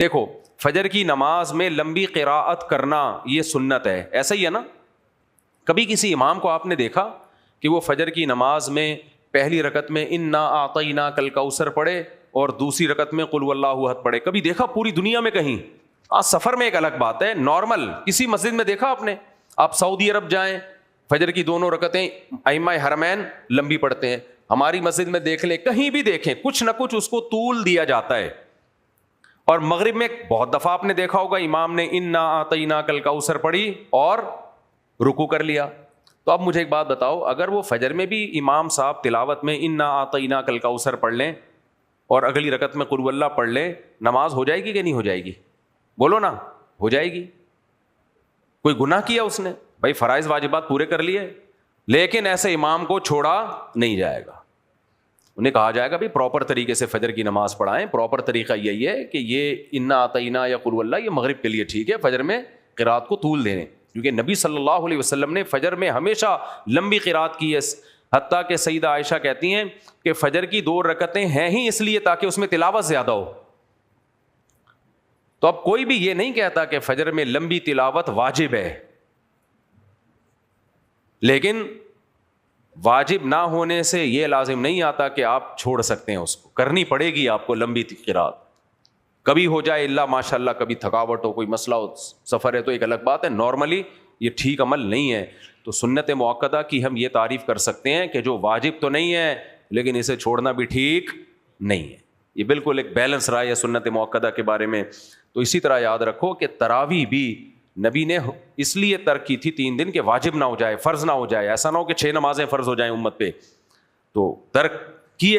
دیکھو فجر کی نماز میں لمبی قراءت کرنا یہ سنت ہے، ایسا ہی ہے نا؟ کبھی کسی امام کو آپ نے دیکھا کہ وہ فجر کی نماز میں پہلی رکعت میں انا اعطیناک الکوثر پڑھے اور دوسری رکعت میں قل واللہ احد پڑھے؟ کبھی دیکھا پوری دنیا میں کہیں؟ سفر میں ایک الگ بات ہے، نارمل کسی مسجد میں دیکھا آپ نے؟ آپ سعودی عرب جائیں، فجر کی دونوں رکعتیں ائمہ حرمین لمبی پڑھتے ہیں، ہماری مسجد میں دیکھ لیں، کہیں بھی دیکھیں کچھ نہ کچھ اس کو طول دیا جاتا ہے۔ اور مغرب میں بہت دفعہ آپ نے دیکھا ہوگا امام نے انا اعطیناک الکوثر پڑھی اور رکوع کر لیا۔ تو اب مجھے ایک بات بتاؤ، اگر وہ فجر میں بھی امام صاحب تلاوت میں انا اعطیناک الکوثر پڑھ لیں اور اگلی رکعت میں قل واللہ پڑھ لیں، نماز ہو جائے گی کہ نہیں ہو جائے گی؟ بولو نا، ہو جائے گی۔ کوئی گناہ کیا اس نے؟ بھائی فرائض واجبات پورے کر لیے، لیکن ایسے امام کو چھوڑا نہیں جائے گا، انہیں کہا جائے گا بھی پراپر طریقے سے فجر کی نماز پڑھائیں۔ پراپر طریقہ یہی ہے کہ یہ انا اعطینا یا قل واللہ یہ مغرب کے لیے ٹھیک ہے، فجر میں قرات کو طول دیں، کیونکہ نبی صلی اللہ علیہ وسلم نے فجر میں ہمیشہ لمبی قرات کی ہے، حتیٰ کہ سیدہ عائشہ کہتی ہیں کہ فجر کی 2 رکعتیں ہیں ہی اس لیے تاکہ اس میں تلاوت زیادہ ہو۔ تو اب کوئی بھی یہ نہیں کہتا کہ فجر میں لمبی تلاوت واجب ہے، لیکن واجب نہ ہونے سے یہ لازم نہیں آتا کہ آپ چھوڑ سکتے ہیں، اس کو کرنی پڑے گی آپ کو لمبی قرات۔ کبھی ہو جائے اللہ ماشاء اللہ، کبھی تھکاوٹ ہو، کوئی مسئلہ ہو، سفر ہے تو ایک الگ بات ہے، نارملی یہ ٹھیک عمل نہیں ہے۔ تو سنت مؤکدہ کی ہم یہ تعریف کر سکتے ہیں کہ جو واجب تو نہیں ہے لیکن اسے چھوڑنا بھی ٹھیک نہیں ہے۔ یہ بالکل ایک بیلنس رائے ہے سنت مؤکدہ کے بارے میں۔ تو اسی طرح یاد رکھو کہ تراویح بھی نبی نے اس لیے ترک کی تھی 3 دن کہ واجب نہ ہو جائے، فرض نہ ہو جائے، ایسا نہ ہو کہ 6 نمازیں فرض ہو جائیں امت پہ، تو ترک کیے